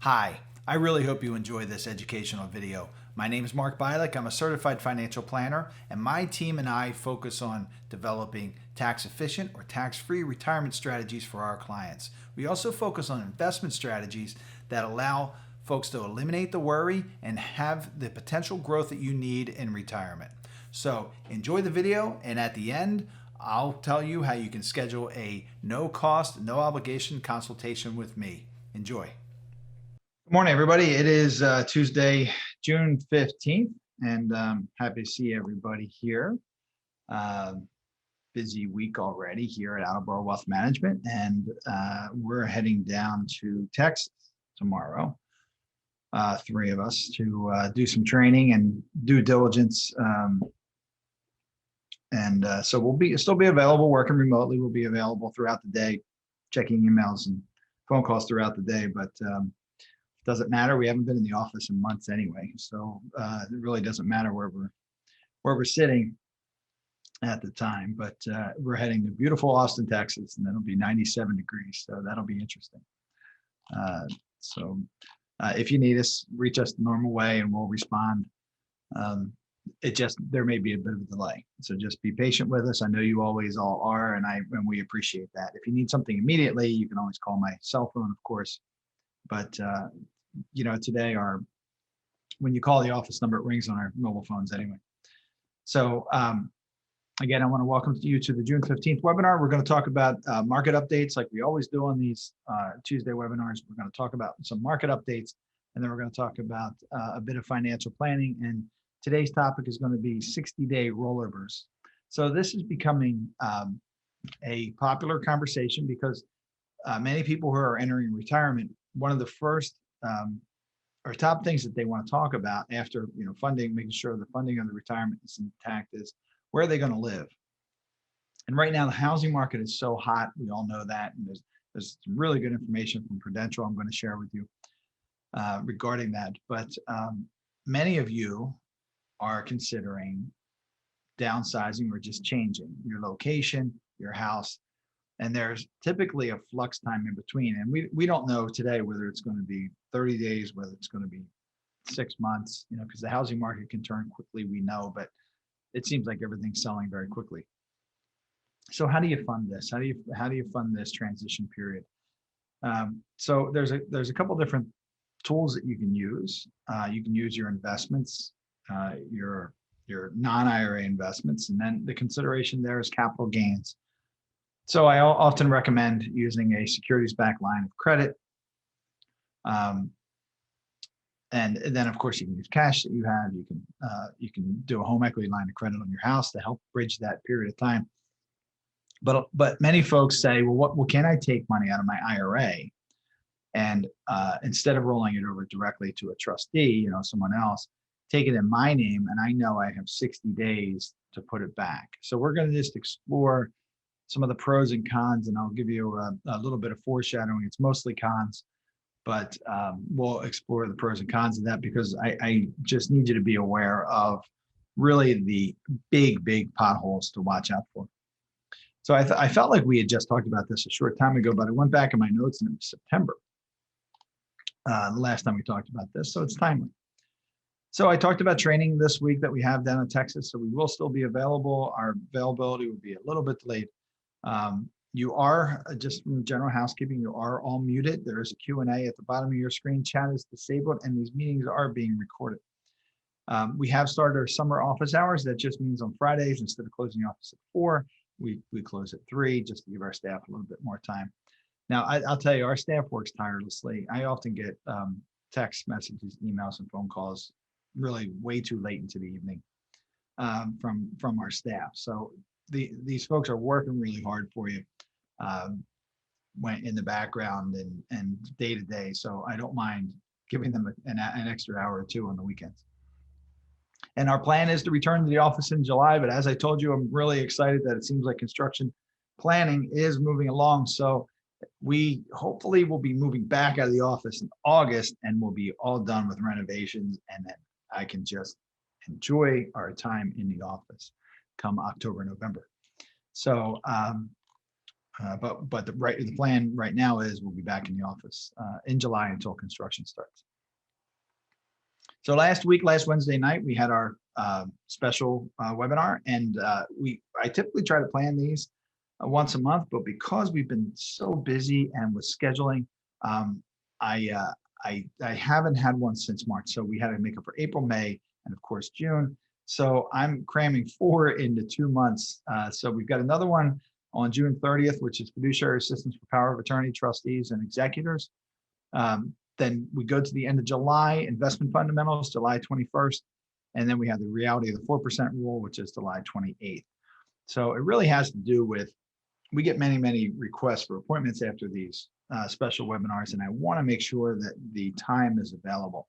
Hi, I really hope you enjoy this educational video. My name is Mark Byelich. I'm a certified financial planner, and my team and I focus on developing tax efficient or tax free retirement strategies for our clients. We also focus on investment strategies that allow folks to eliminate the worry and have the potential growth that you need in retirement. So enjoy the video, and at the end, I'll tell you how you can schedule a no cost, no obligation consultation with me. Enjoy. Good morning, everybody. It is Tuesday, June 15th, and happy to see everybody here. Uh, Busy week already here at Attleboro Wealth Management, and we're heading down to Texas tomorrow, three of us, to do some training and due diligence. So we'll still be available, working remotely. We'll be available throughout the day, checking emails and phone calls throughout the day, but doesn't matter. We haven't been in the office in months anyway, so it really doesn't matter where we're sitting at the time. But we're heading to beautiful Austin, Texas, and it'll be 97 degrees, so that'll be interesting. So if you need us, reach us the normal way, and we'll respond. There may be a bit of a delay, so just be patient with us. I know you always all are, and we appreciate that. If you need something immediately, you can always call my cell phone, of course. But today when you call the office number, it rings on our mobile phones anyway. So again, I want to welcome you to the June 15th webinar. We're going to talk about market updates like we always do on these Tuesday webinars. We're going to talk about some market updates, and then we're going to talk about a bit of financial planning. And today's topic is going to be 60-day rollovers. So this is becoming a popular conversation because many people who are entering retirement, one of the first or top things that they want to talk about after funding, making sure the funding of the retirement is intact, is where are they going to live? And right now the housing market is so hot. We all know that, and there's some really good information from Prudential I'm going to share with you regarding that. But many of you are considering downsizing or just changing your location, your house. And there's typically a flux time in between. And we don't know today whether it's going to be 30 days, whether it's going to be 6 months, because the housing market can turn quickly, we know, but it seems like everything's selling very quickly. So how do you fund this? How do you fund this transition period? So there's a couple different tools that you can use. You can use your investments, your non-IRA investments, and then the consideration there is capital gains. So I often recommend using a securities-backed line of credit. And then, of course, you can use cash that you have. You can do a home equity line of credit on your house to help bridge that period of time. But many folks say, well, can I take money out of my IRA and instead of rolling it over directly to a trustee, someone else, take it in my name, and I know I have 60 days to put it back. So we're going to just explore some of the pros and cons, and I'll give you a little bit of foreshadowing. It's mostly cons, but we'll explore the pros and cons of that because I just need you to be aware of really the big potholes to watch out for. So I felt like we had just talked about this a short time ago, but I went back in my notes and it was September, the last time we talked about this, so it's timely. So I talked about training this week that we have down in Texas, so we will still be available. Our availability will be a little bit delayed. You are, just from general housekeeping, you are all muted. There is a Q&A at the bottom of your screen. Chat is disabled, and these meetings are being recorded. We have started our summer office hours. That just means on Fridays, instead of closing the office at 4, we close at 3, just to give our staff a little bit more time. Now, I'll tell you, our staff works tirelessly. I often get text messages, emails, and phone calls really way too late into the evening from our staff. So these folks are working really hard for you when in the background and day to day. So I don't mind giving them an extra hour or two on the weekends. And our plan is to return to the office in July. But as I told you, I'm really excited that it seems like construction planning is moving along. So we hopefully will be moving back out of the office in August, and we'll be all done with renovations. And then I can just enjoy our time in the office come October, November. So But the plan right now is we'll be back in the office in July until construction starts. So last Wednesday night, we had our special webinar, and I typically try to plan these once a month, but because we've been so busy and with scheduling, I haven't had one since March. So we had to make up for April, May, and of course June. So I'm cramming 4 into 2 months. So we've got another one on June 30th, which is fiduciary assistance for power of attorney, trustees, and executors. Then we go to the end of July, investment fundamentals, July 21st. And then we have the reality of the 4% rule, which is July 28th. So it really has to do with, we get many, many requests for appointments after these special webinars, and I want to make sure that the time is available.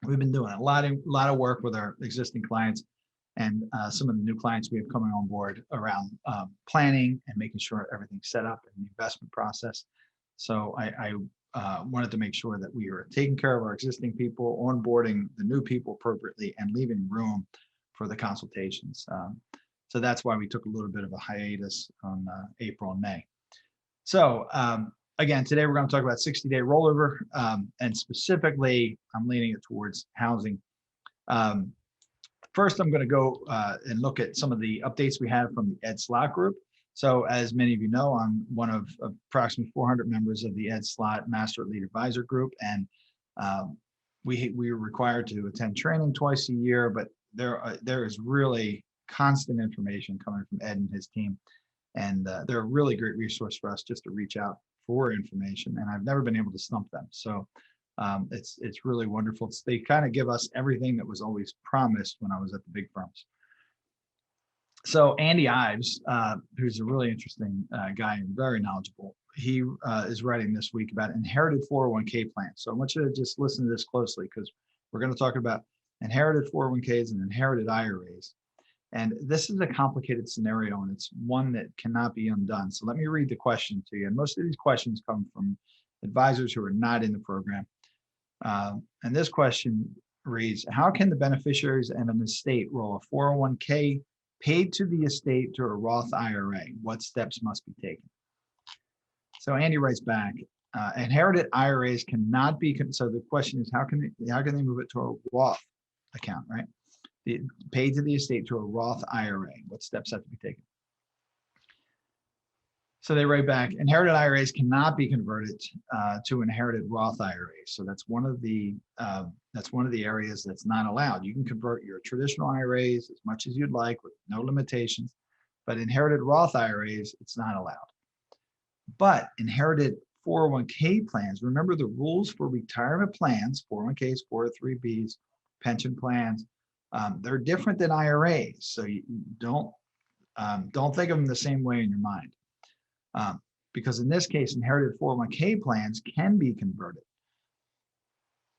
We've been doing a lot of work with our existing clients and some of the new clients we have coming on board around planning and making sure everything's set up in the investment process. So I wanted to make sure that we are taking care of our existing people, onboarding the new people appropriately, and leaving room for the consultations. So that's why we took a little bit of a hiatus on April and May. So again, today we're going to talk about 60-day rollover, and specifically, I'm leaning it towards housing. First, I'm going to go and look at some of the updates we had from the Ed Slot group. So as many of you know, I'm one of approximately 400 members of the Ed Slot Master Lead Advisor group, and we are required to attend training twice a year, but there is really constant information coming from Ed and his team, and they're a really great resource for us just to reach out for information, and I've never been able to stump them. So it's really wonderful. They kind of give us everything that was always promised when I was at the big firms. So Andy Ives, who's a really interesting guy and very knowledgeable, he is writing this week about inherited 401k plans. So I want you to just listen to this closely, because we're going to talk about inherited 401ks and inherited IRAs. And this is a complicated scenario, and it's one that cannot be undone. So let me read the question to you. And most of these questions come from advisors who are not in the program. And this question reads, how can the beneficiaries and an estate roll a 401k paid to the estate to a Roth IRA? What steps must be taken? So Andy writes back, inherited IRAs cannot be, so the question is, how can they move it to a Roth account, right? Paid to the estate to a Roth IRA. What steps have to be taken? So they write back, inherited IRAs cannot be converted to inherited Roth IRAs. So that's one of the areas that's not allowed. You can convert your traditional IRAs as much as you'd like with no limitations, but inherited Roth IRAs, it's not allowed. But inherited 401k plans, remember the rules for retirement plans, 401ks, 403bs, pension plans, they're different than IRAs. So you don't think of them the same way in your mind. Because in this case, inherited 401k plans can be converted.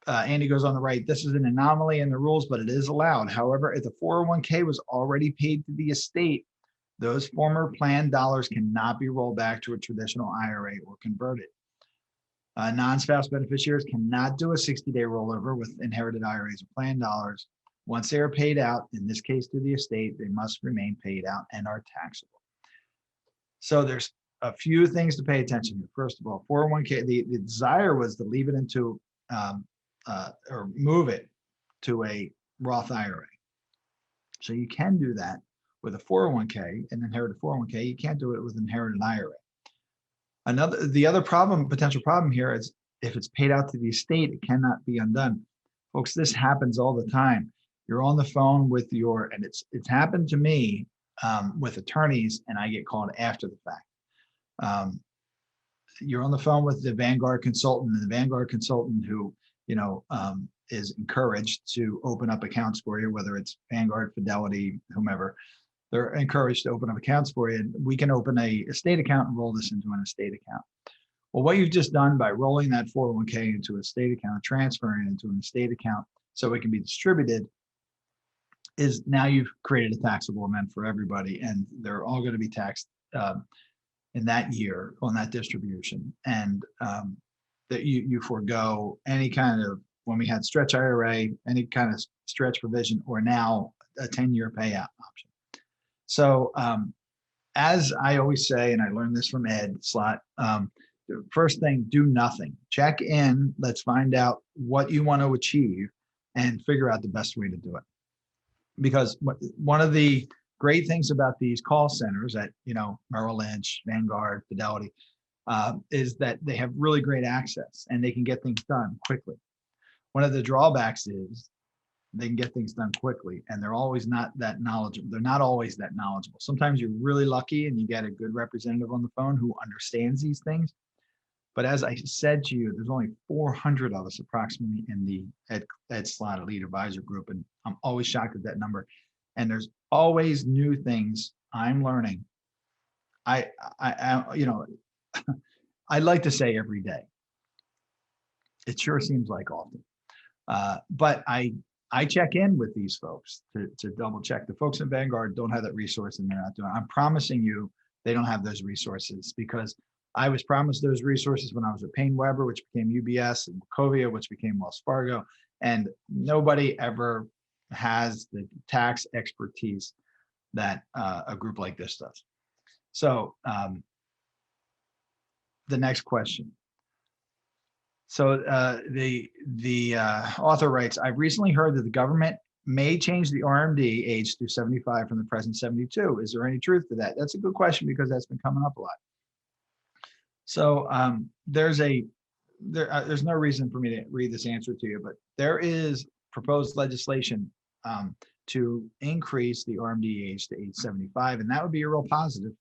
Andy goes on to write, this is an anomaly in the rules, but it is allowed. However, if the 401k was already paid to the estate, those former plan dollars cannot be rolled back to a traditional IRA or converted. Non-spouse beneficiaries cannot do a 60-day rollover with inherited IRAs or plan dollars. Once they are paid out, in this case to the estate, they must remain paid out and are taxable. So there's a few things to pay attention to. First of all, 401k, the desire was to leave it into or move it to a Roth IRA. So you can do that with a 401k, an inherited 401k. You can't do it with an inherited IRA. The other potential problem here is if it's paid out to the estate, it cannot be undone. Folks, this happens all the time. You're on the phone with and it's happened to me with attorneys, and I get called after the fact. You're on the phone with the Vanguard consultant, and the Vanguard consultant who, is encouraged to open up accounts for you, whether it's Vanguard, Fidelity, whomever, they're encouraged to open up accounts for you. And we can open a estate account and roll this into an estate account. Well, what you've just done by rolling that 401k into a estate account, transferring it into an estate account so it can be distributed, is now you've created a taxable event for everybody, and they're all going to be taxed in that year on that distribution. And that you forego any kind of, when we had stretch IRA, any kind of stretch provision, or now a 10-year payout option. So as I always say, and I learned this from Ed Slott, first thing, do nothing. Check in. Let's find out what you want to achieve and figure out the best way to do it. Because one of the great things about these call centers at, Merrill Lynch, Vanguard, Fidelity, is that they have really great access and they can get things done quickly. One of the drawbacks is they can get things done quickly and they're always not that knowledgeable. They're not always that knowledgeable. Sometimes you're really lucky and you get a good representative on the phone who understands these things. But as I said to you, there's only 400 of us approximately in the Ed Slott Elite Advisor Group. And I'm always shocked at that number. And there's always new things I'm learning. I I'd like to say every day. It sure seems like often. But I check in with these folks to double check. The folks in Vanguard don't have that resource and they're not doing it. I'm promising you they don't have those resources because I was promised those resources when I was at Payne Weber, which became UBS, and Wachovia, which became Wells Fargo. And nobody ever has the tax expertise that a group like this does. So the next question. So the author writes, I've recently heard that the government may change the RMD age to 75 from the present 72. Is there any truth to that? That's a good question because that's been coming up a lot. So there's no reason for me to read this answer to you, but there is proposed legislation to increase the RMD age to age 75, and that would be a real positive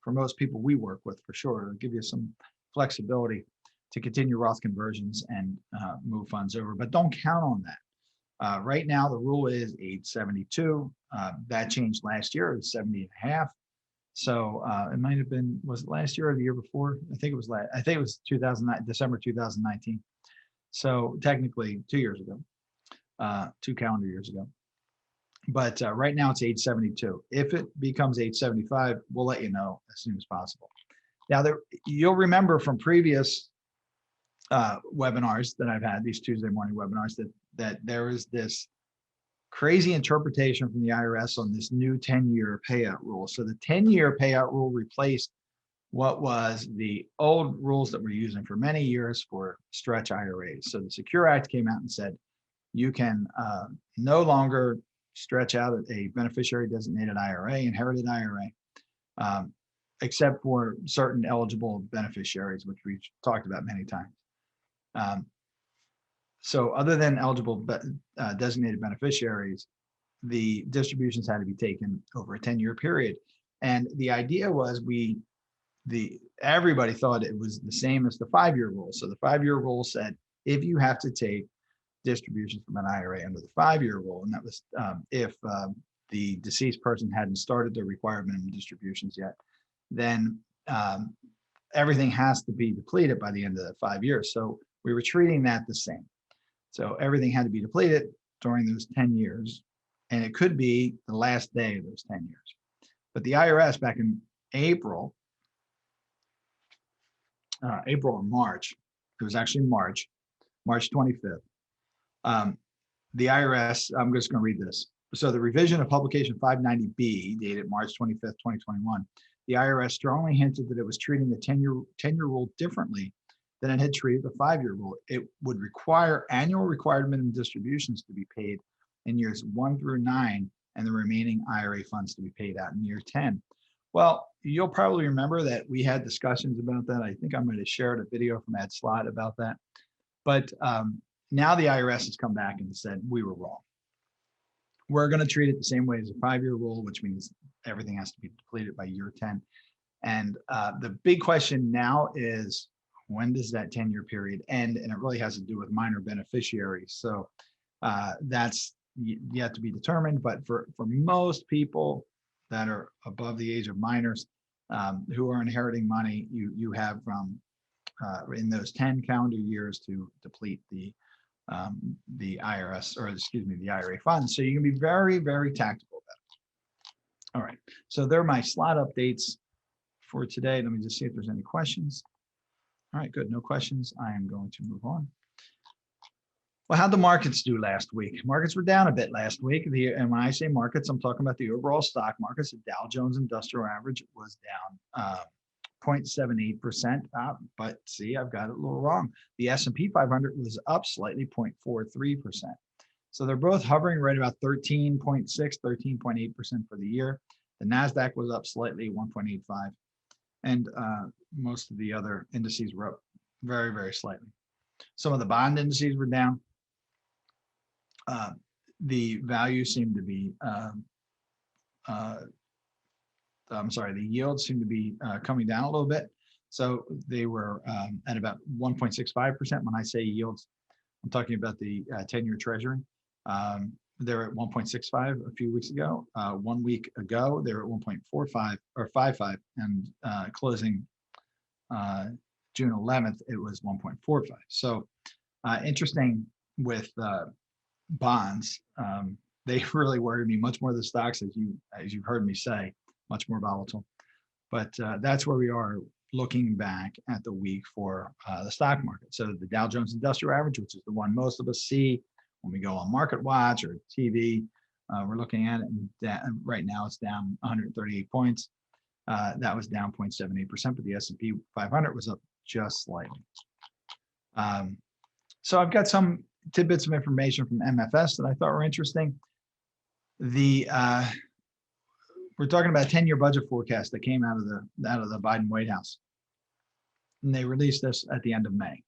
for most people we work with for sure. It'll give you some flexibility to continue Roth conversions and move funds over, but don't count on that. Right now, the rule is age 72. That changed last year. It was 70 and a half. So it might have been, was it last year or the year before? I think it was December 2019. So technically 2 years ago, 2 calendar years ago. But right now it's age 72. If it becomes age 75, we'll let you know as soon as possible. Now, you'll remember from previous webinars that I've had, these Tuesday morning webinars, that there is this crazy interpretation from the IRS on this new 10-year payout rule. So the 10-year payout rule replaced what was the old rules that we're using for many years for stretch IRAs. So the Secure Act came out and said you can no longer stretch out a beneficiary designated IRA, inherited IRA, except for certain eligible beneficiaries, which we've talked about many times. So other than eligible designated beneficiaries, the distributions had to be taken over a 10-year period. And the idea was everybody thought it was the same as the 5-year rule. So the 5-year rule said, if you have to take distributions from an IRA under the 5-year rule, and that was if the deceased person hadn't started the required minimum distributions yet, then everything has to be depleted by the end of the 5 years. So we were treating that the same. So everything had to be depleted during those 10 years, and it could be the last day of those 10 years. But the IRS back in April or March, it was actually March 25th, the IRS, I'm just going to read this. So the revision of publication 590B dated March 25th, 2021, the IRS strongly hinted that it was treating the 10-year rule differently than it had treated the 5-year rule. It would require annual required minimum distributions to be paid in years 1 through 9 and the remaining IRA funds to be paid out in year 10. Well, you'll probably remember that we had discussions about that. I think I might have shared a video from Ed Slott about that. But now the IRS has come back and said, we were wrong. We're going to treat it the same way as a 5-year rule, which means everything has to be depleted by year 10. And the big question now is, when does that 10-year period end? And it really has to do with minor beneficiaries. So that's yet to be determined. But for most people that are above the age of minors who are inheriting money, you have from in those 10 calendar years to deplete the IRS, or excuse me, the IRA funds. So you can be very, very tactical about it. All right. So they're my slot updates for today. Let me just see if there's any questions. All right, good. No questions. I am going to move on. Well, how'd the markets do last week? Markets were down a bit last week. And when I say markets, I'm talking about the overall stock markets. The Dow Jones Industrial Average was down 0.78%. But see, I've got it a little wrong. The S&P 500 was up slightly, 0.43%. So they're both hovering right about 13.6, 13.8% for the year. The NASDAQ was up slightly, 1.85. And most of the other indices were up very, very slightly. Some of the bond indices were down. The value seemed to be, the yields seemed to be coming down a little bit. So they were at about 1.65%. When I say yields, I'm talking about the 10-year Treasury. They're at 1.65 a few weeks ago. 1 week ago, they were at 1.45 or 55, and closing June 11th, it was 1.45. So interesting with bonds. They really worry me much more than stocks, as you've heard me say, much more volatile. But that's where we are looking back at the week for the stock market. So the Dow Jones Industrial Average, which is the one most of us see when we go on Market Watch or TV, we're looking at it, and right now it's down 138 points. That was down 0.78%, but the S&P 500 was up just slightly. So I've got some tidbits of information from MFS that I thought were interesting. We're talking about a 10-year budget forecast that came out of the Biden White House, and they released this at the end of May.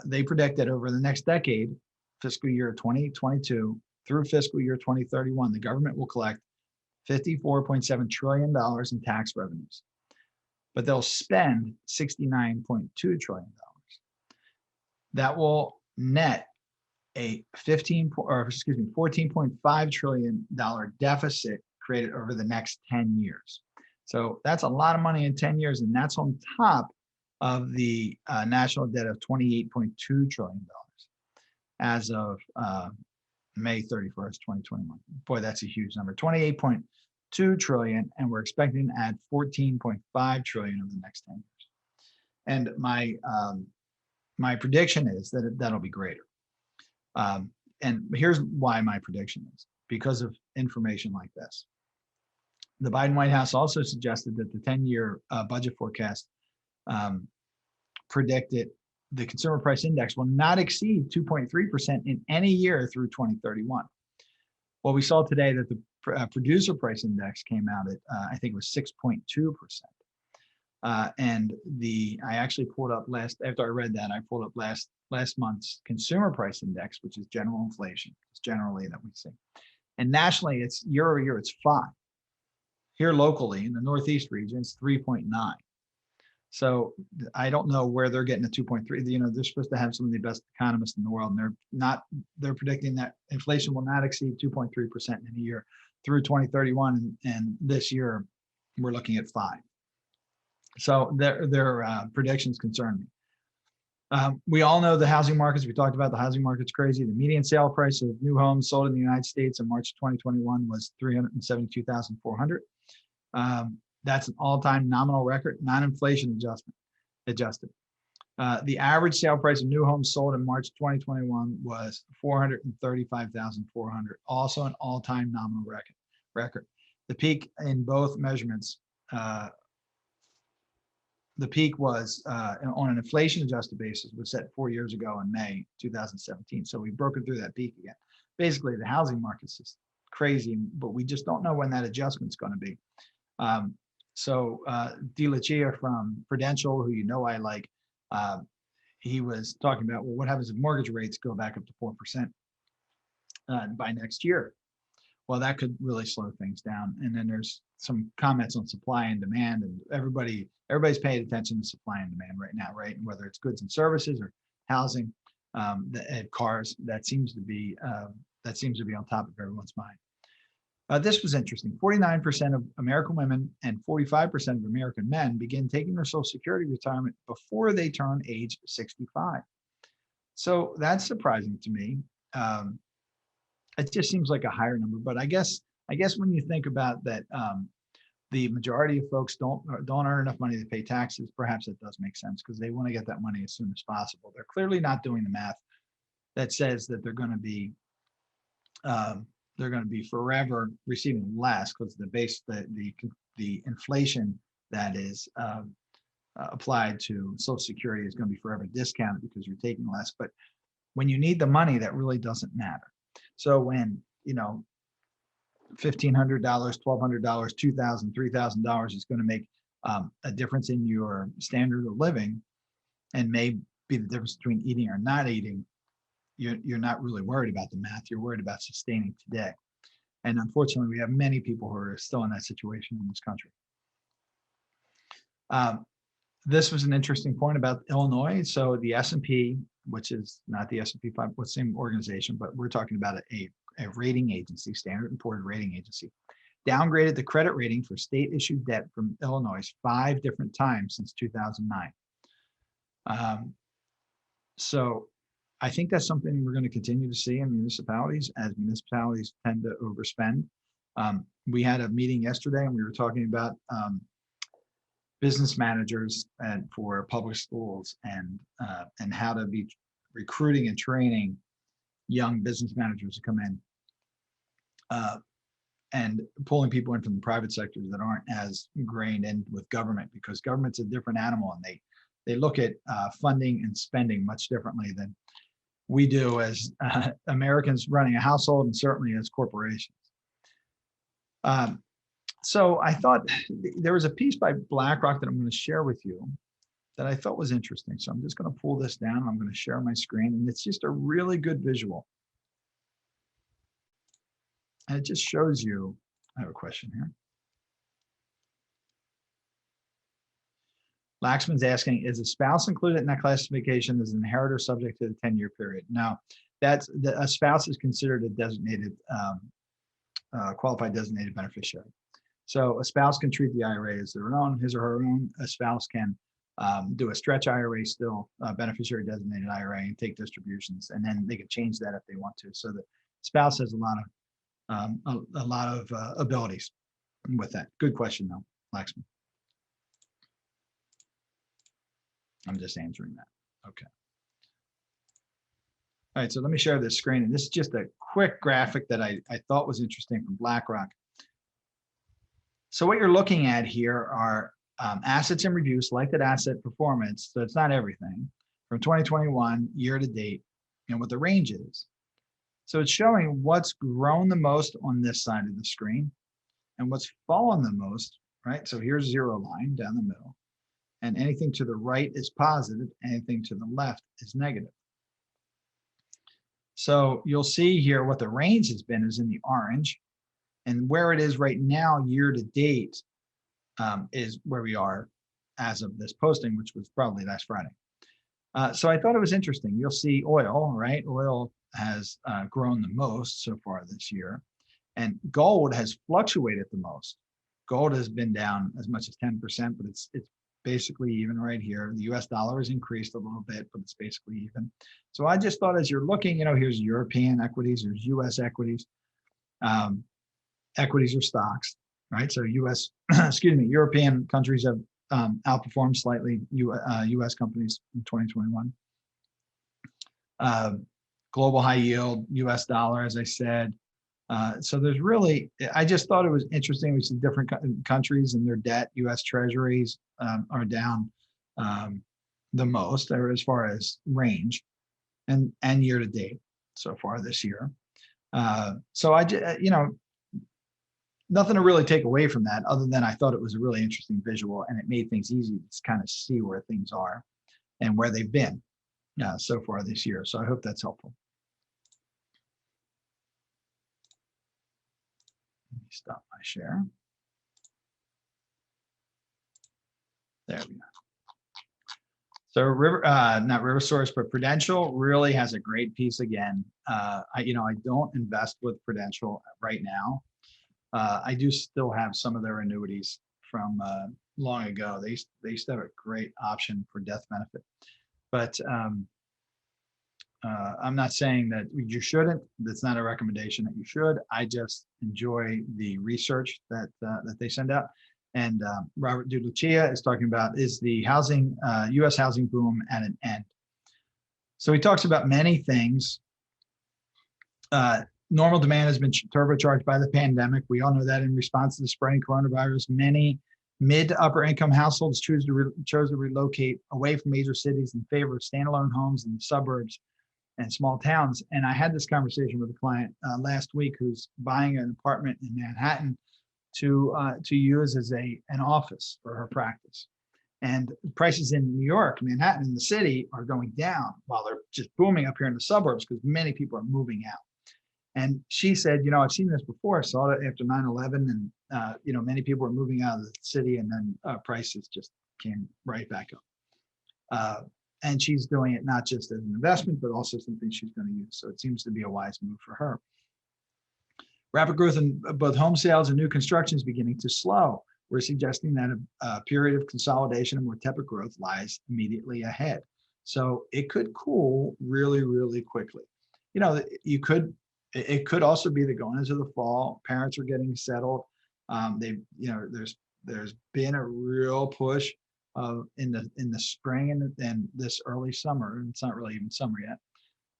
They predict that over the next decade, fiscal year 2022 through fiscal year 2031, the government will collect $54.7 trillion in tax revenues, but they'll spend $69.2 trillion. That will net a $14.5 trillion deficit created over the next 10 years. So that's a lot of money in 10 years, and that's on top of the national debt of $28.2 trillion as of May 31st, 2021. Boy, that's a huge number. 28.2 trillion, and we're expecting to add 14.5 trillion over the next 10 years. And my prediction is that that'll be greater. And here's why my prediction is because of information like this. The Biden White House also suggested that the 10-year budget forecast predicted the consumer price index will not exceed 2.3% in any year through 2031. Well, we saw today that the producer price index came out at, I think it was 6.2%. And I actually pulled up after I read that, I pulled up last month's consumer price index, which is general inflation. It's generally that we see. And nationally, it's year over year, it's 5. Here locally in the Northeast region, it's 3.9. So I don't know where they're getting the 2.3. You know, they're supposed to have some of the best economists in the world, and they're predicting that inflation will not exceed 2.3% in a year through 2031. And this year we're looking at 5. So their predictions concern me. We all know the housing markets. We talked about the housing market's crazy. The median sale price of new homes sold in the United States in March 2021 was $372,400. That's an all-time nominal record, non-inflation adjusted. The average sale price of new homes sold in March 2021 was $435,400, also an all-time nominal record. The peak in both measurements, the peak was on an inflation-adjusted basis was set 4 years ago in May 2017. So we've broken through that peak again. Basically, the housing market's just crazy, but we just don't know when that adjustment's going to be. So Byelich from Prudential, who you know I like, he was talking about, well, what happens if mortgage rates go back up to 4% by next year? Well, that could really slow things down. And then there's some comments on supply and demand, and everybody's paying attention to supply and demand right now, right? And whether it's goods and services or housing, and cars, that seems to be on top of everyone's mind. This was interesting. 49% of American women and 45% of American men begin taking their Social Security retirement before they turn age 65. So that's surprising to me. It just seems like a higher number, but I guess when you think about that, the majority of folks don't earn enough money to pay taxes. Perhaps it does make sense because they want to get that money as soon as possible. They're clearly not doing the math that says that they're going to be forever receiving less because the inflation that is applied to Social Security is going to be forever discounted because you're taking less. But when you need the money, that really doesn't matter. So when $1,500, $1,200, $2,000, $3,000 is going to make a difference in your standard of living, and may be the difference between eating or not eating, you're not really worried about the math. You're worried about sustaining today. And unfortunately, we have many people who are still in that situation in this country. This was an interesting point about Illinois. So the S&P, which is not the S&P 500, same organization, but we're talking about a rating agency, Standard & Poor's rating agency, downgraded the credit rating for state-issued debt from Illinois 5 different times since 2009. So I think that's something we're going to continue to see in municipalities as municipalities tend to overspend. We had a meeting yesterday and we were talking about business managers and for public schools and how to be recruiting and training young business managers to come in and pulling people in from the private sectors that aren't as ingrained in with government, because government's a different animal and they look at funding and spending much differently than we do as Americans running a household and certainly as corporations. So I thought there was a piece by BlackRock that I'm going to share with you that I thought was interesting. So I'm just going to pull this down. I'm going to share my screen, and it's just a really good visual. And it just shows you, I have a question here. Laxman's asking, is a spouse included in that classification as an inheritor subject to the 10-year period? Now, a spouse is considered a designated, qualified designated beneficiary. So a spouse can treat the IRA as their own, his or her own. A spouse can do a stretch IRA still, beneficiary designated IRA, and take distributions, and then they can change that if they want to. So the spouse has a lot of abilities with that. Good question though, Laxman. I'm just answering that. Okay. All right, so let me share this screen. And this is just a quick graphic that I thought was interesting from BlackRock. So what you're looking at here are assets in review, selected asset performance. So it's not everything from 2021 year to date and what the range is. So it's showing what's grown the most on this side of the screen and what's fallen the most, right? So here's zero line down the middle. And anything to the right is positive, anything to the left is negative. So you'll see here what the range has been is in the orange, and where it is right now, year to date, is where we are as of this posting, which was probably last Friday. So I thought it was interesting. You'll see oil, right? Oil has grown the most so far this year, and gold has fluctuated the most. Gold has been down as much as 10%, but it's basically even right here. The US dollar has increased a little bit, but it's basically even. So I just thought as you're looking, here's European equities, there's US equities. Equities are stocks, right? So US, European countries have outperformed slightly US companies in 2021. Global high yield, US dollar, as I said. So there's really, I just thought it was interesting. We see different countries and their debt. US treasuries are down the most, or as far as range, and year to date so far this year. So I just, nothing to really take away from that other than I thought it was a really interesting visual, and it made things easy to kind of see where things are and where they've been so far this year. So I hope that's helpful. Let me stop my share. There we go. So not RiverSource, but Prudential really has a great piece again. I don't invest with Prudential right now. I do still have some of their annuities from long ago. They used to have a great option for death benefit, but I'm not saying that you shouldn't. That's not a recommendation that you should. I just enjoy the research that they send out. And Robert DiLucia is talking about, is the U.S. housing boom at an end? So he talks about many things. Normal demand has been turbocharged by the pandemic. We all know that in response to the spreading coronavirus, many mid to upper income households chose to relocate away from major cities in favor of standalone homes in the suburbs and small towns. And I had this conversation with a client last week who's buying an apartment in Manhattan to use as an office for her practice. And prices in New York, Manhattan, in the city are going down while they're just booming up here in the suburbs because many people are moving out. And she said, I've seen this before. I saw it after 9/11, and many people were moving out of the city, and then prices just came right back up. And she's doing it not just as an investment, but also something she's going to use. So it seems to be a wise move for her. Rapid growth in both home sales and new construction is beginning to slow. We're suggesting that a period of consolidation and more tepid growth lies immediately ahead. So it could cool really, really quickly. It could also be that going into the fall, parents are getting settled. There's been a real push in the spring and this early summer, and it's not really even summer yet,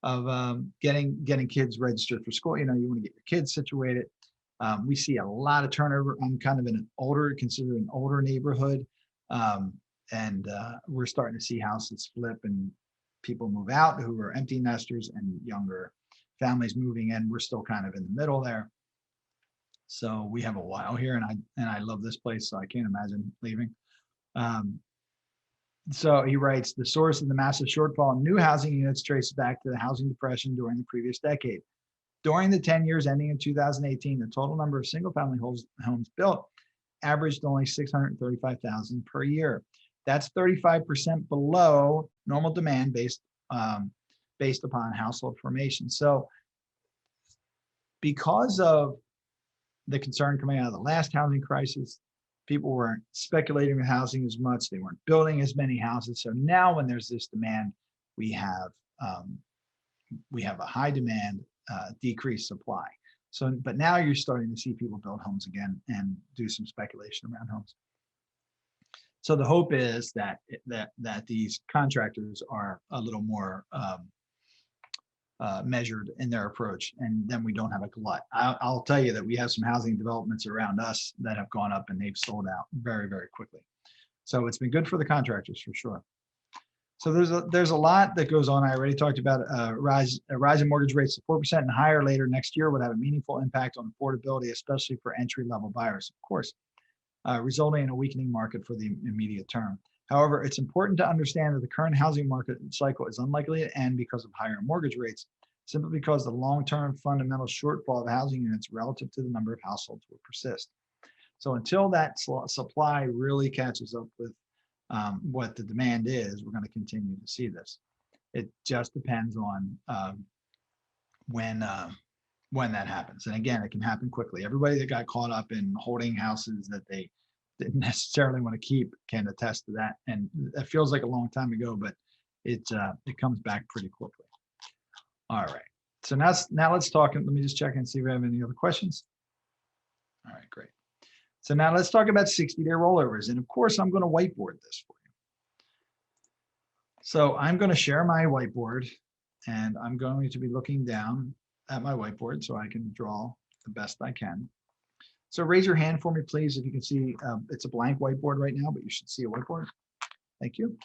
of getting kids registered for school. You want to get your kids situated. We see a lot of turnover. I'm kind of considered an older neighborhood, and we're starting to see houses flip and people move out who are empty nesters and younger families moving in. We're still kind of in the middle there. So we have a while here, and I love this place, so I can't imagine leaving. So he writes, the source of the massive shortfall in new housing units traces back to the housing depression during the previous decade. During the 10 years ending in 2018, the total number of single-family homes built averaged only 635,000 per year. That's 35% below normal demand based upon household formation. So because of the concern coming out of the last housing crisis, people weren't speculating with housing as much. They weren't building as many houses. So now when there's this demand, we have a high demand, decreased supply. So, but now you're starting to see people build homes again and do some speculation around homes. So the hope is that these contractors are a little more measured in their approach, and then we don't have a glut. I'll tell you that we have some housing developments around us that have gone up and they've sold out very, very quickly. So it's been good for the contractors for sure. So there's a lot that goes on. I already talked about a rise in mortgage rates to 4% and higher later next year would have a meaningful impact on affordability, especially for entry-level buyers, of course, resulting in a weakening market for the immediate term. However, it's important to understand that the current housing market cycle is unlikely to end because of higher mortgage rates, simply because the long-term fundamental shortfall of housing units relative to the number of households will persist. So until that supply really catches up with what the demand is, we're going to continue to see this. It just depends on when that happens. And again, it can happen quickly. Everybody that got caught up in holding houses that they didn't necessarily want to keep can attest to that. And it feels like a long time ago, but it comes back pretty quickly. All right. So now let's talk. Let me just check and see if we have any other questions. All right, great. So now let's talk about 60-day rollovers. And of course, I'm going to whiteboard this for you. So I'm going to share my whiteboard, and I'm going to be looking down at my whiteboard so I can draw the best I can. So raise your hand for me, please, if you can see. It's a blank whiteboard right now, but you should see a whiteboard. Thank you.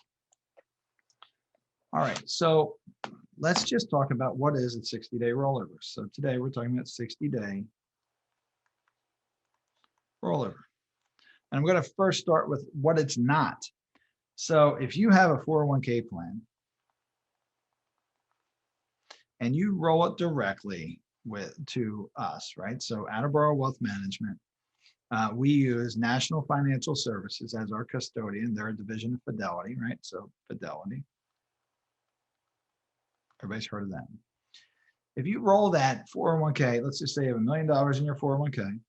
All right, so let's just talk about what is a 60-day rollover. So today we're talking about 60-day rollover. And I'm going to first start with what it's not. So if you have a 401k plan and you roll it directly to us, right? So Attleboro Wealth Management, we use National Financial Services as our custodian. They're a division of Fidelity, right? So Fidelity. Everybody's heard of that. If you roll that 401k, let's just say you have $1 million in your 401k,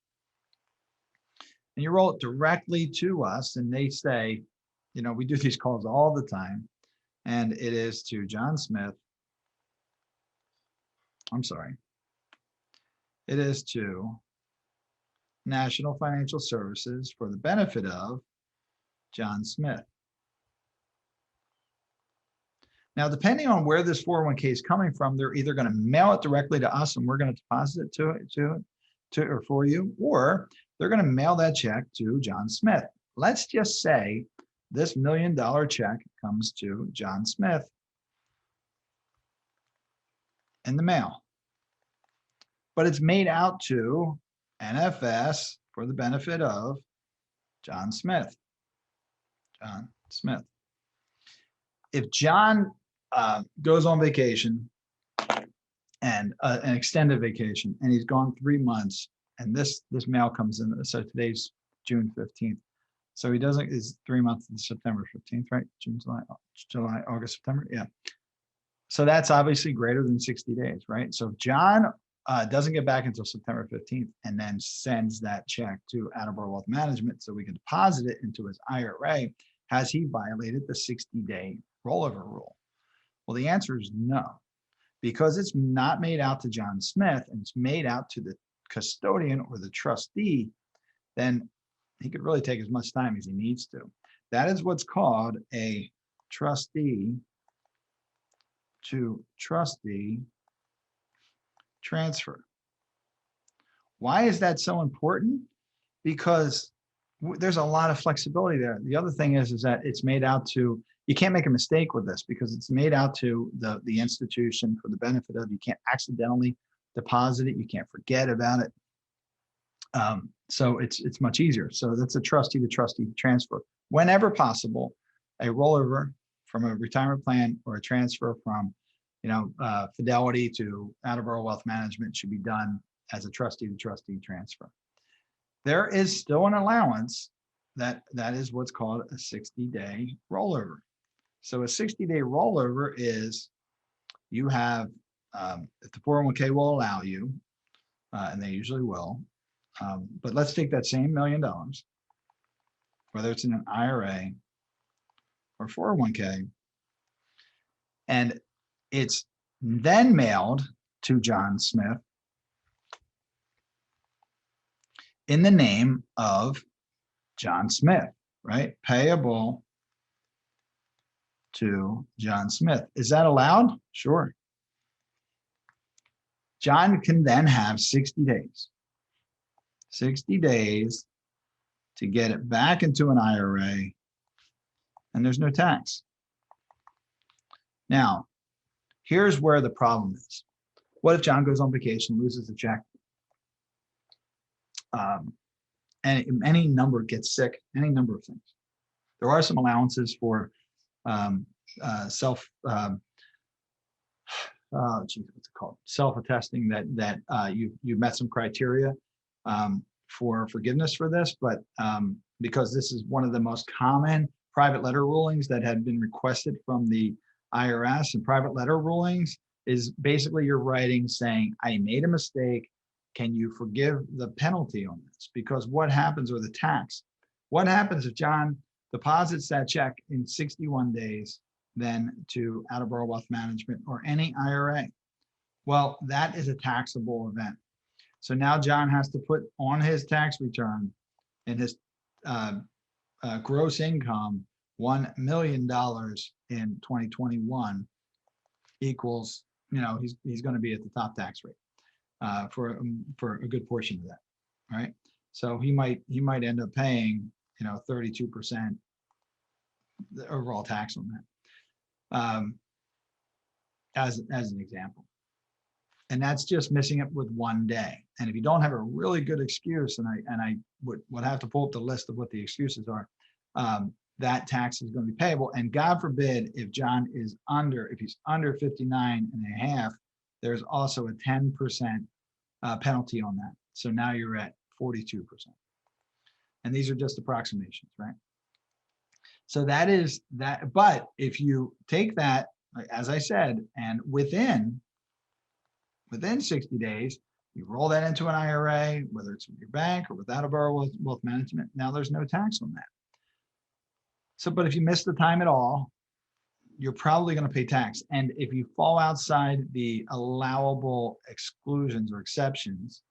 and you roll it directly to us, and they say, we do these calls all the time, and it is to John Smith. I'm sorry. It is to National Financial Services for the benefit of John Smith. Now, depending on where this 401k is coming from, they're either going to mail it directly to us and we're going to deposit it to or for you, or they're going to mail that check to John Smith. Let's just say this $1 million check comes to John Smith in the mail, but it's made out to NFS for the benefit of John Smith. John Smith. If John goes on vacation and an extended vacation, and he's gone 3 months, and this mail comes in. So today's June 15th. So he doesn't, is 3 months in September 15th, right? June, July, August, September. Yeah. So that's obviously greater than 60 days, right? So if John doesn't get back until September 15th and then sends that check to Attleboro Wealth Management so we can deposit it into his IRA, has he violated the 60-day rollover rule? Well, the answer is no, because it's not made out to John Smith and it's made out to the custodian or the trustee, then he could really take as much time as he needs to. That is what's called a trustee to trustee transfer. Why is that so important? Because there's a lot of flexibility there. The other thing is that it's made out to, you can't make a mistake with this because it's made out to the institution for the benefit of, you can't accidentally deposit it, you can't forget about it. So it's much easier. So that's a trustee to trustee transfer. Whenever possible, a rollover from a retirement plan or a transfer from, Fidelity to Attleboro Wealth Management should be done as a trustee to trustee transfer. There is still an allowance that is what's called a 60-day rollover. So a 60-day rollover is you have, if the 401k will allow you, and they usually will, but let's take that same $1 million, whether it's in an IRA or 401k, and it's then mailed to John Smith in the name of John Smith, right? Payable to John Smith. Is that allowed? Sure. John can then have 60 days. 60 days to get it back into an IRA, and there's no tax. Now, here's where the problem is. What if John goes on vacation, loses the check, and any number gets sick, any number of things? There are some allowances for what's it called? Self-attesting that you've met some criteria for forgiveness for this, but because this is one of the most common private letter rulings that had been requested from the IRS, and private letter rulings is basically you're writing saying, I made a mistake. Can you forgive the penalty on this? Because what happens with the tax? What happens if John deposits that check in 61 days then to Attleboro Wealth Management or any IRA? Well, that is a taxable event. So now John has to put on his tax return in his gross income $1 million in 2021 equals, he's going to be at the top tax rate for a good portion of that, right? So he might end up paying 32% the overall tax on that, as an example. And that's just missing it with 1 day. And if you don't have a really good excuse, and I would have to pull up the list of what the excuses are, that tax is going to be payable. And God forbid, if John is if he's under 59 and a half, there's also a 10% penalty on that. So now you're at 42%. And these are just approximations, right? So that is that. But if you take that, as I said, and within 60 days, you roll that into an IRA, whether it's with your bank or with Attleboro Wealth Management, now there's no tax on that. So, but if you miss the time at all, you're probably going to pay tax. And if you fall outside the allowable exclusions or exceptions,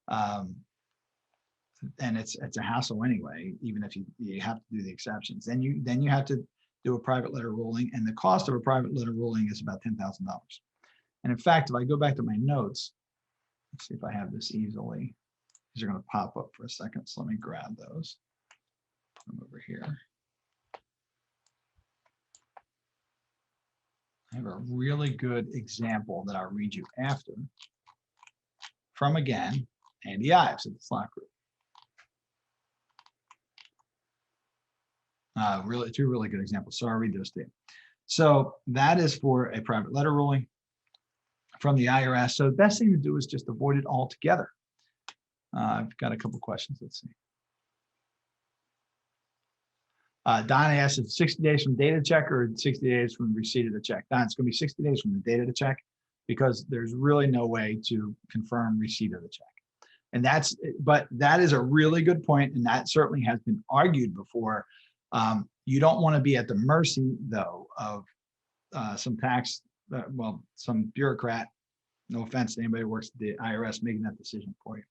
and it's a hassle anyway, even if you have to do the exceptions, then you have to do a private letter ruling, and the cost of a private letter ruling is about $10,000. And in fact, if I go back to my notes, let's see if I have this easily. These are going to pop up for a second, so let me grab those. Put them over here. I have a really good example that I'll read you after from, again, Andy Ives at the Slack group. Two really good examples. So I'll read those to you. So that is for a private letter ruling from the IRS. So the best thing to do is just avoid it altogether. I've got a couple questions. Let's see. Don asked if 60 days from date of check or 60 days from receipt of the check. Don, it's going to be 60 days from the date of the check because there's really no way to confirm receipt of the check. And but that is a really good point, and that certainly has been argued before. You don't want to be at the mercy, though, of some some bureaucrat, no offense to anybody who works at the IRS, making that decision for you.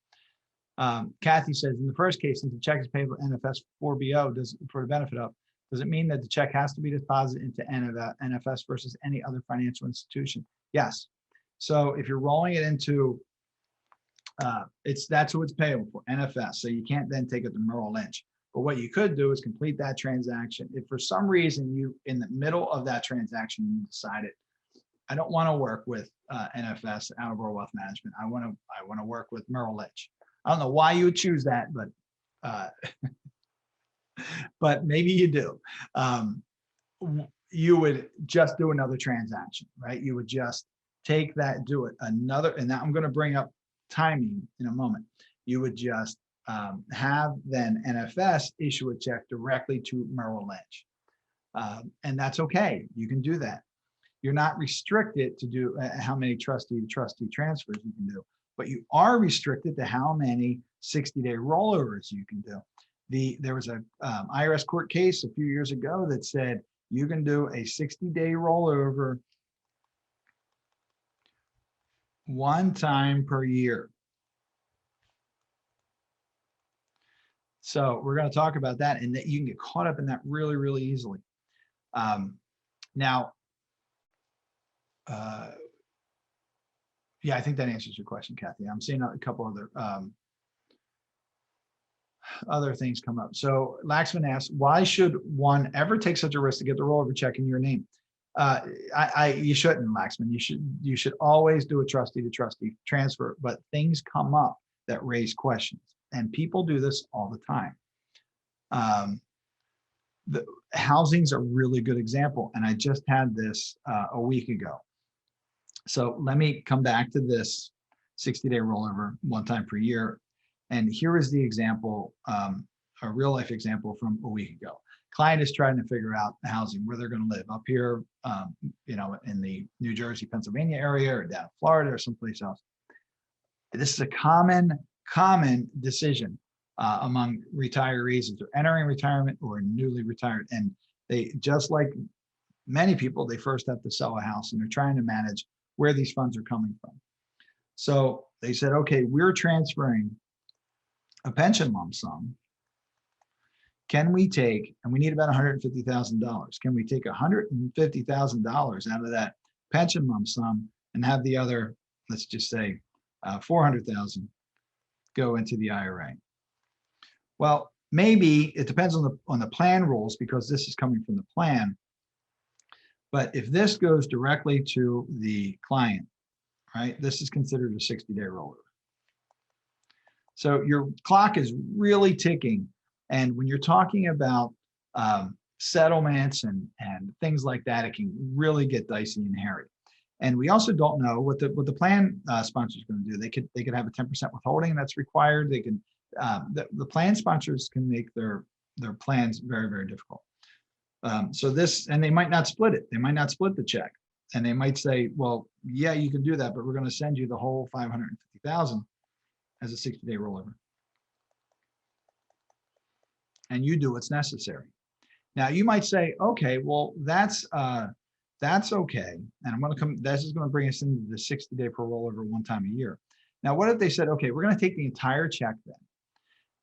Kathy says, in the first case, since the check is payable NFS 4BO for the benefit of, does it mean that the check has to be deposited into NFS versus any other financial institution? Yes. So if you're rolling it into, that's who it's payable for, NFS. So you can't then take it to Merrill Lynch. But what you could do is complete that transaction. If for some reason you, in the middle of that transaction, you decided, I don't want to work with NFS, Attleboro Wealth Management. I want to work with Merrill Lynch. I don't know why you would choose that, but but maybe you do. You would just do another transaction, right? You would just take that, do it another, and now I'm going to bring up timing in a moment. You would just have then NFS issue a check directly to Merrill Lynch. And that's okay. You can do that. You're not restricted to do how many trustee to trustee transfers you can do, but you are restricted to how many 60-day rollovers you can do. There was a IRS court case a few years ago that said you can do a 60-day rollover one time per year. So we're going to talk about that, and that you can get caught up in that really, really easily. Yeah, I think that answers your question, Kathy. I'm seeing a couple other things come up. So Laxman asks, why should one ever take such a risk to get the rollover check in your name? You shouldn't, Laxman. You should always do a trustee to trustee transfer, but things come up that raise questions, and people do this all the time. The housing's a really good example, and I just had this a week ago. So let me come back to this 60-day rollover one time per year. And here is the example, a real life example from a week ago. Client is trying to figure out housing, where they're going to live up here, in the New Jersey, Pennsylvania area, or down in Florida, or someplace else. This is a common decision among retirees as they're entering retirement or newly retired. And they, just like many people, they first have to sell a house, and they're trying to manage where these funds are coming from. So they said, okay, we're transferring a pension lump sum. Can we take, and we need about $150,000. Can we take $150,000 out of that pension lump sum and have the other, let's just say, $400,000 go into the IRA? Well, maybe it depends on the plan rules, because this is coming from the plan. But if this goes directly to the client, right, this is considered a 60-day rollover. So your clock is really ticking. And when you're talking about settlements and things like that, it can really get dicey and hairy. And we also don't know what the plan sponsor is going to do. They could have a 10% withholding that's required. They can the plan sponsors can make their plans very, very difficult. So this, and they might not split it. They might not split the check, and they might say, well, yeah, you can do that, but we're going to send you the whole $550,000 as a 60-day rollover, and you do what's necessary. Now you might say, okay, well, that's okay, and I'm going to come. This is going to bring us into the 60-day per rollover one time a year. Now, what if they said, okay, we're going to take the entire check then,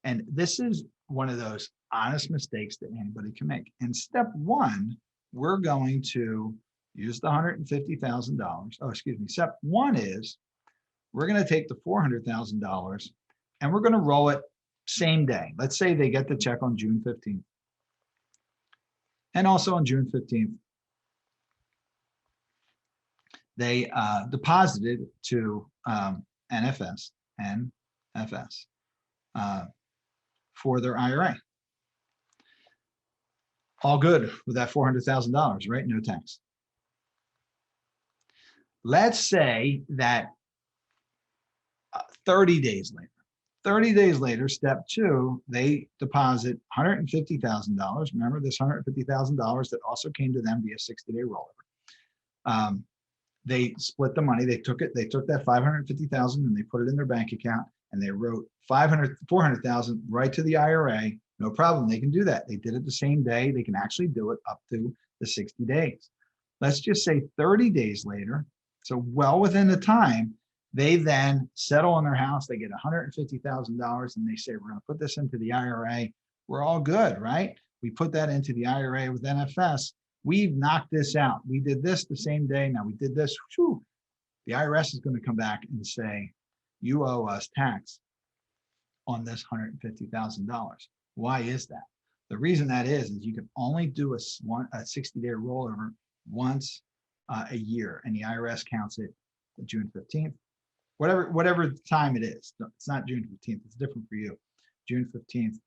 and this is one of those honest mistakes that anybody can make. And step one we're going to use the $150,000. Oh, excuse me. Step one is we're going to take the $400,000 and we're going to roll it same day. Let's say they get the check on June 15th. And also on June 15th, they deposited to NFS for their IRA. All good with that $400,000, right? No tax. Let's say that 30 days later, step two, they deposit $150,000. Remember this $150,000 that also came to them via 60-day rollover. They split the money. They took that $550,000 and they put it in their bank account, and they wrote $400,000 right to the IRA. No problem. They can do that. They did it the same day. They can actually do it up to the 60 days. Let's just say 30 days later, so well within the time, they then settle on their house. They get $150,000 and they say, we're going to put this into the IRA. We're all good, right? We put that into the IRA with NFS. We've knocked this out. We did this the same day. Now we did this. Whew. The IRS is going to come back and say, you owe us tax on this $150,000. Why is that? The reason that is you can only do a 60-day rollover once a year, and the IRS counts it June 15th, whatever time it is. It's not June 15th. It's different for you. June 15th,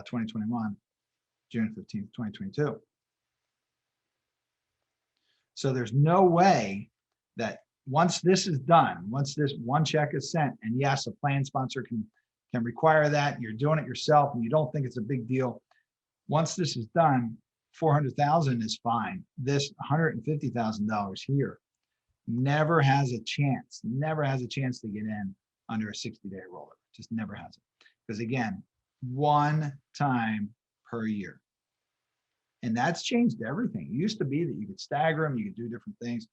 2021, June 15th, 2022. So there's no way that once this is done, once this one check is sent, and yes, a plan sponsor can require that, you're doing it yourself and you don't think it's a big deal. Once this is done, $400,000 is fine. This $150,000 here never has a chance to get in under a 60-day rollover. Just never has it. Because again, one time per year. And that's changed everything. It used to be that you could stagger them, you could do different things,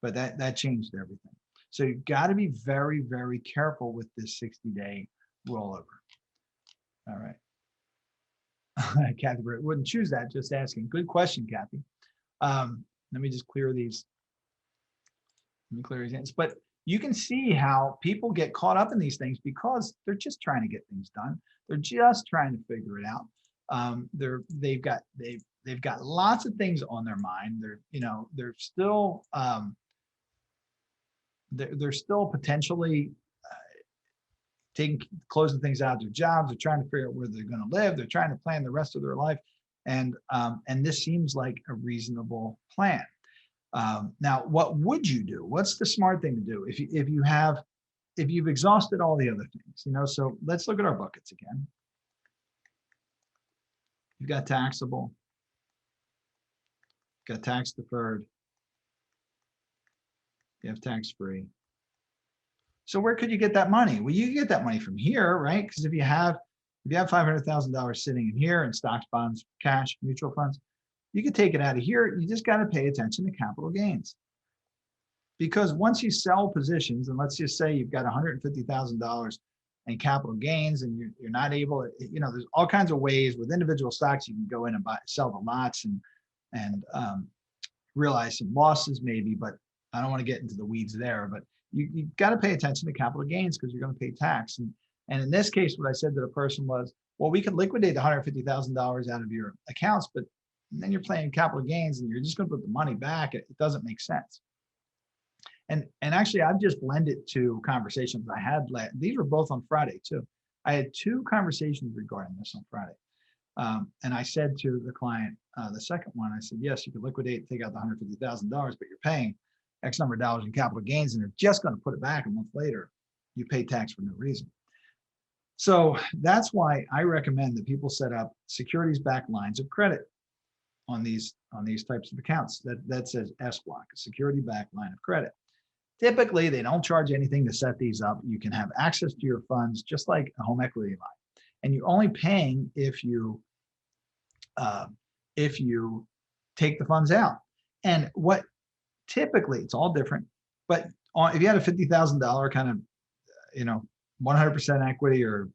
but that changed everything. So you've got to be very, very careful with this 60-day rollover. All right. Kathy wouldn't choose that, just asking. Good question, Kathy. Let me just clear these. Let me clear these hands. But you can see how people get caught up in these things because they're just trying to get things done. They're just trying to figure it out. They've got lots of things on their mind. They're still potentially closing things out of their jobs. They're trying to figure out where they're going to live. They're trying to plan the rest of their life, and this seems like a reasonable plan. Now, what would you do? What's the smart thing to do if you've exhausted all the other things? So let's look at our buckets again. You've got taxable, got tax deferred, you have tax free. So where could you get that money? Well, you can get that money from here, right? Because if you have $500,000 sitting in here in stocks, bonds, cash, mutual funds, you can take it out of here. You just got to pay attention to capital gains. Because once you sell positions, and let's just say you've got $150,000 in capital gains, and you're not able to, there's all kinds of ways with individual stocks you can go in and sell the lots and realize some losses maybe, but I don't want to get into the weeds there. But you got to pay attention to capital gains because you're going to pay tax. And in this case, what I said to the person was, well, we can liquidate the $150,000 out of your accounts, but then you're playing capital gains and you're just going to put the money back. It doesn't make sense. And actually, I've just blended two conversations I had. These were both on Friday too. I had two conversations regarding this on Friday. And I said to the client, the second one, I said, yes, you can liquidate, take out the $150,000, but you're paying X number of dollars in capital gains, and they're just going to put it back a month later. You pay tax for no reason. So that's why I recommend that people set up securities-backed lines of credit on these types of accounts. That says SBLOC, a security-backed line of credit. Typically, they don't charge anything to set these up. You can have access to your funds just like a home equity line, and you're only paying if you take the funds out. And what typically, it's all different, but if you had a $50,000 kind of 100% equity or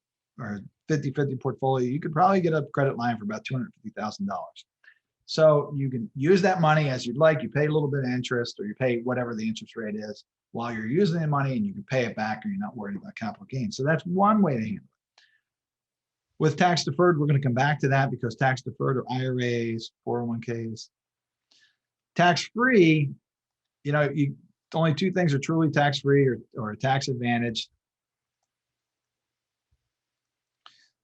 50-50 portfolio, you could probably get a credit line for about $250,000. So you can use that money as you'd like. You pay a little bit of interest, or you pay whatever the interest rate is while you're using the money, and you can pay it back, and you're not worried about capital gains. So that's one way to handle it. With tax deferred, we're going to come back to that because tax deferred are IRAs, 401ks. Tax free, only two things are truly tax free or tax advantaged.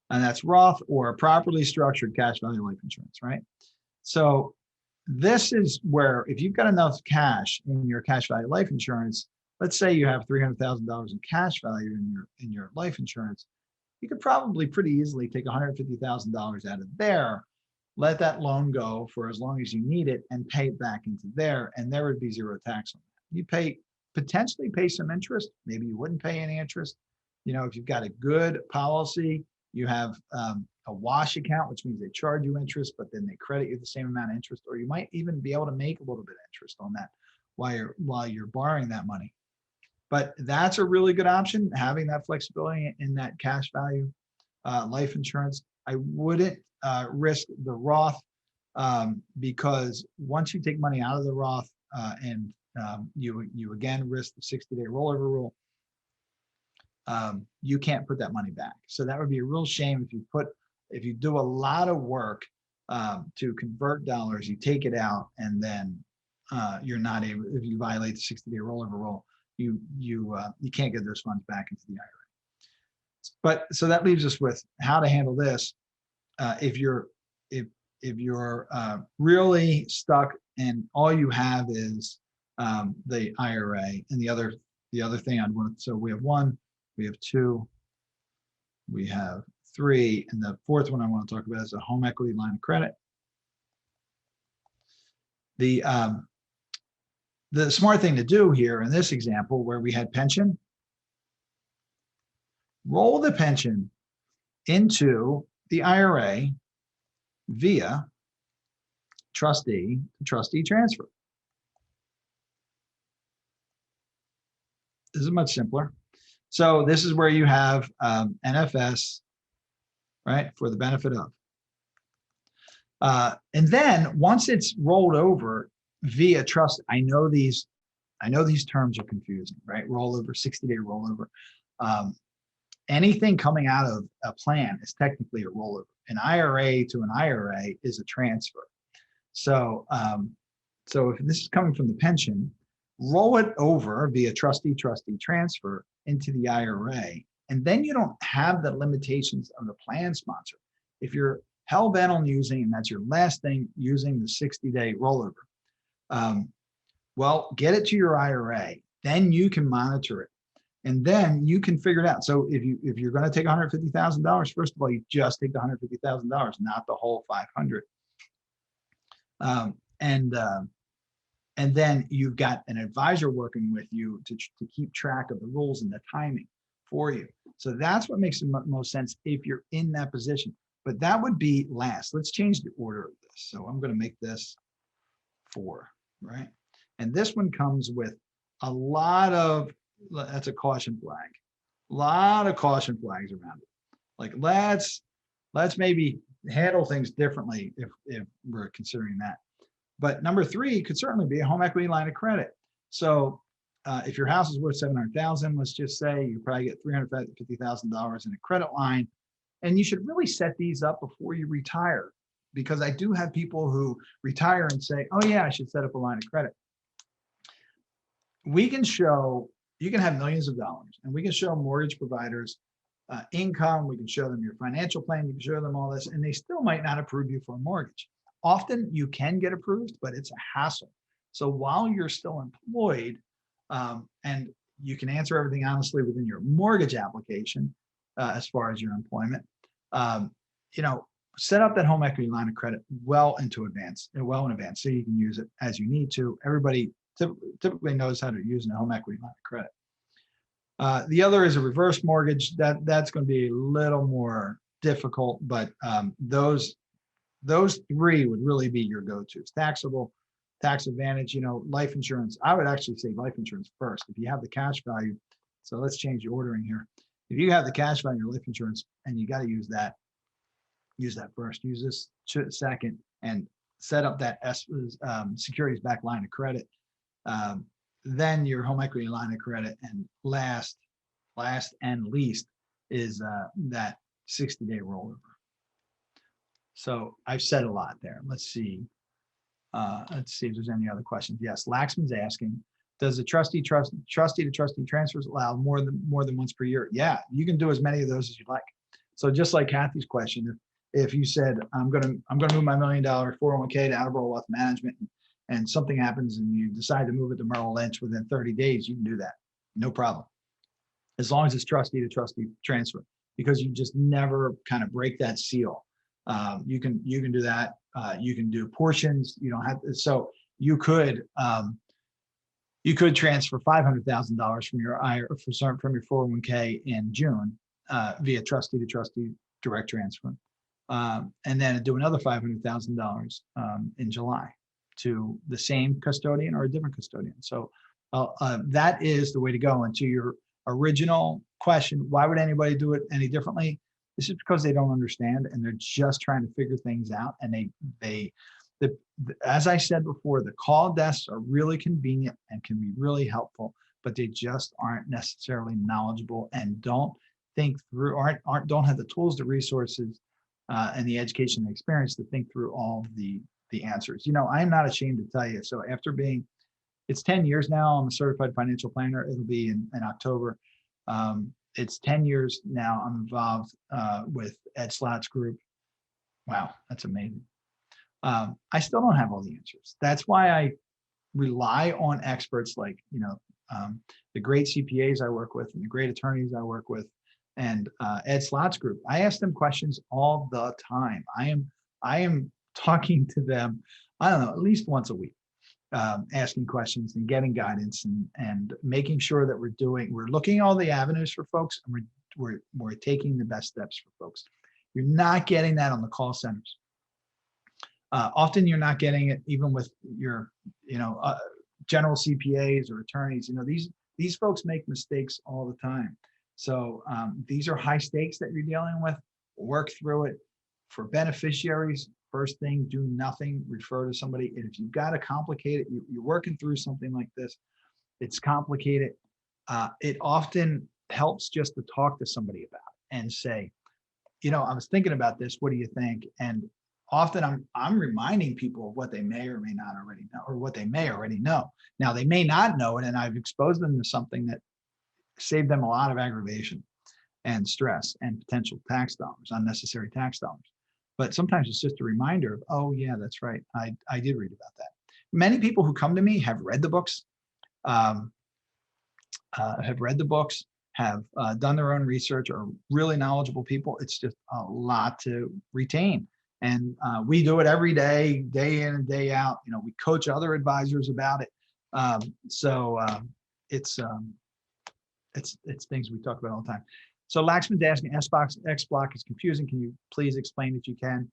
And that's Roth or properly structured cash value life insurance, right? So this is where, if you've got enough cash in your cash value life insurance, let's say you have $300,000 in cash value in your life insurance, you could probably pretty easily take $150,000 out of there, let that loan go for as long as you need it, and pay it back into there, and there would be zero tax on that. You potentially pay some interest. Maybe you wouldn't pay any interest. If you've got a good policy, you have a wash account, which means they charge you interest, but then they credit you the same amount of interest, or you might even be able to make a little bit of interest on that while you're borrowing that money. But that's a really good option, having that flexibility in that cash value life insurance. I wouldn't risk the Roth because once you take money out of the Roth and you again risk the 60-day rollover rule, you can't put that money back. So that would be a real shame if you do a lot of work to convert dollars, you take it out, and then you're not able, if you violate the 60-day rollover rule, you can't get those funds back into the IRA. But so that leaves us with how to handle this. If you're really stuck and all you have is the IRA, and the other thing I'd want to, so we have 1, we have 2, we have 3, and the fourth one I want to talk about is a home equity line of credit. The smart thing to do here in this example where we had pension, roll the pension into the IRA via trustee to trustee transfer. This is much simpler. So this is where you have NFS, right, for the benefit of. And then once it's rolled over via trust, I know these terms are confusing, right? Rollover, 60-day rollover. Anything coming out of a plan is technically a rollover. An IRA to an IRA is a transfer. So, so if this is coming from the pension, roll it over via trustee transfer into the IRA, and then you don't have the limitations of the plan sponsor. If you're hell bent on using, and that's your last thing, using the 60-day rollover, well, get it to your IRA, then you can monitor it, and then you can figure it out. So if you're going to take $150,000, first of all, you just take the $150,000, not the whole 500. And then you've got an advisor working with you to keep track of the rules and the timing for you. So that's what makes the most sense if you're in that position. But that would be last. Let's change the order of this. So I'm going to make this 4, right? And this one comes with a lot of, that's a caution flag. A lot of caution flags around it. Like let's maybe handle things differently if we're considering that. But number 3 could certainly be a home equity line of credit. So if your house is worth $700,000, let's just say you probably get $350,000 in a credit line, and you should really set these up before you retire, because I do have people who retire and say, "Oh yeah, I should set up a line of credit." We can show, you can have millions of dollars, and we can show mortgage providers income. We can show them your financial plan. You can show them all this, and they still might not approve you for a mortgage. Often you can get approved, but it's a hassle. So while you're still employed, and you can answer everything honestly within your mortgage application, as far as your employment, set up that home equity line of credit well in advance, so you can use it as you need to. Everybody typically knows how to use a home equity line of credit. The other is a reverse mortgage. That's going to be a little more difficult, but those 3 would really be your go-tos. Taxable, tax advantage, life insurance. I would actually say life insurance first. If you have the cash value, so let's change the ordering here. If you have the cash value in life insurance and you got to use that first. Use this second, and set up that securities-backed line of credit, then your home equity line of credit, and last and least is that 60-day rollover. So I've said a lot there. Let's see if there's any other questions. Yes, Laxman's asking, does the trustee to trustee transfers allow more than once per year? Yeah, you can do as many of those as you like. So just like Kathy's question, if you said I'm gonna move my $1 million 401k to Attleboro Wealth Management, and something happens and you decide to move it to Merrill Lynch within 30 days, you can do that, no problem, as long as it's trustee to trustee transfer, because you just never kind of break that seal. You can do that. You can do portions. You don't have to, so you could transfer $500,000 from your IRA from your 401k in June via trustee to trustee direct transfer, and then do another $500,000 in July to the same custodian or a different custodian. So that is the way to go. And to your original question, why would anybody do it any differently? This is because they don't understand and they're just trying to figure things out. And as I said before, the call desks are really convenient and can be really helpful, but they just aren't necessarily knowledgeable and don't think through, don't have the tools, the resources, and the education and experience to think through all of the answers. You know, I am not ashamed to tell you. So after it's 10 years now, I'm a certified financial planner. It'll be in October. It's 10 years now. I'm involved with Ed Slott's group. Wow, that's amazing. I still don't have all the answers. That's why I rely on experts like, the great CPAs I work with and the great attorneys I work with, and Ed Slott's group. I ask them questions all the time. I am talking to them, I don't know, at least once a week, asking questions and getting guidance and making sure that we're looking at all the avenues for folks, and we're taking the best steps for folks. You're not getting that on the call centers. Often you're not getting it even with your, general CPAs or attorneys. These folks make mistakes all the time. So these are high stakes that you're dealing with. Work through it. For beneficiaries, first thing, do nothing, refer to somebody. And if you've got to complicate it, you're working through something like this, it's complicated. It often helps just to talk to somebody about it and say, I was thinking about this, what do you think? And often I'm reminding people of what they may or may not already know, or what they may already know. Now they may not know it, and I've exposed them to something that saved them a lot of aggravation and stress and potential tax dollars, unnecessary tax dollars. But sometimes it's just a reminder of, oh yeah, that's right. I did read about that. Many people who come to me have read the books, have done their own research, are really knowledgeable people. It's just a lot to retain. And we do it every day, day in and day out. We coach other advisors about it. It's things we talk about all the time. So Laxman's asking, X block is confusing. Can you please explain if you can?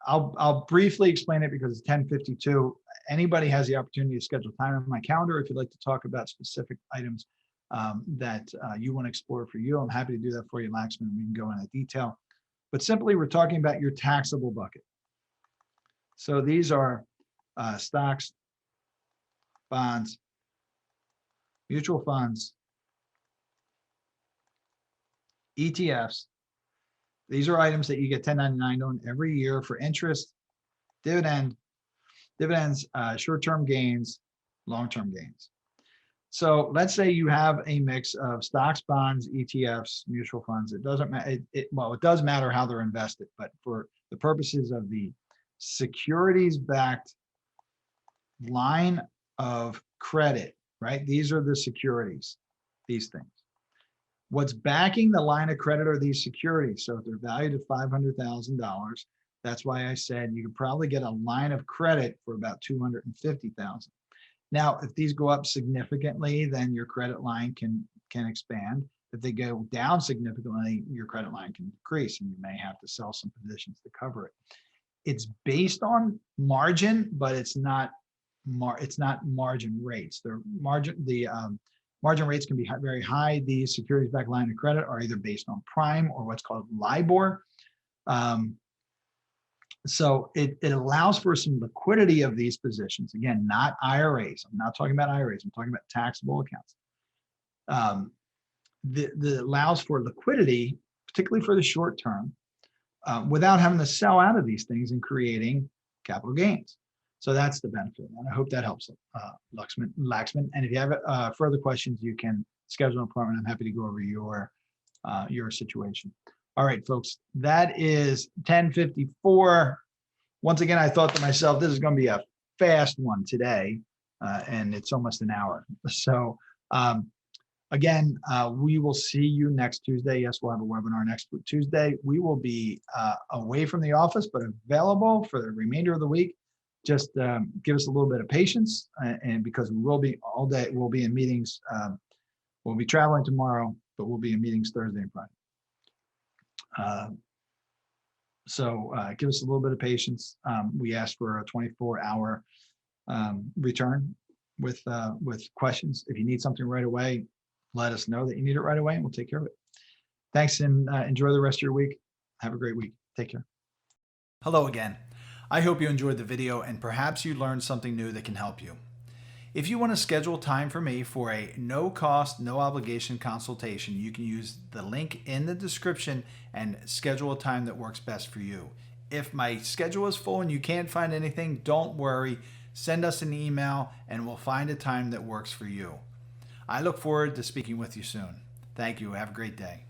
I'll briefly explain it because it's 10:52. Anybody has the opportunity to schedule time on my calendar if you'd like to talk about specific items that you want to explore for you. I'm happy to do that for you, Laxman. We can go into detail. But simply, we're talking about your taxable bucket. So these are stocks, bonds, mutual funds, ETFs. These are items that you get 1099 on every year for interest, dividends, short-term gains, long-term gains. So let's say you have a mix of stocks, bonds, ETFs, mutual funds. It doesn't matter. Well, it does matter how they're invested, but for the purposes of the securities-backed line of credit, right? These are the securities, these things. What's backing the line of credit are these securities. So if they're valued at $500,000, that's why I said you could probably get a line of credit for about $250,000. Now, if these go up significantly, then your credit line can expand. If they go down significantly, your credit line can decrease, and you may have to sell some positions to cover it. It's based on margin, but it's not margin rates. Margin rates can be very high. These securities-backed line of credit are either based on prime or what's called LIBOR. So it allows for some liquidity of these positions. Again, not IRAs. I'm not talking about IRAs. I'm talking about taxable accounts. The allows for liquidity, particularly for the short term, without having to sell out of these things and creating capital gains. So that's the benefit. And I hope that helps, Laxman. And if you have further questions, you can schedule an appointment. I'm happy to go over your situation. All right, folks, that is 10:54. Once again, I thought to myself, this is going to be a fast one today, and it's almost an hour. So again, we will see you next Tuesday. Yes, we'll have a webinar next Tuesday. We will be away from the office, but available for the remainder of the week. Just give us a little bit of patience, and because we will be all day, we'll be in meetings. We'll be traveling tomorrow, but we'll be in meetings Thursday and Friday. So give us a little bit of patience. We ask for a 24-hour return with questions. If you need something right away, let us know that you need it right away and we'll take care of it. Thanks, and enjoy the rest of your week. Have a great week. Take care. Hello again. I hope you enjoyed the video and perhaps you learned something new that can help you. If you want to schedule time for me for a no cost, no obligation consultation, you can use the link in the description and schedule a time that works best for you. If my schedule is full and you can't find anything, don't worry. Send us an email and we'll find a time that works for you. I look forward to speaking with you soon. Thank you. Have a great day.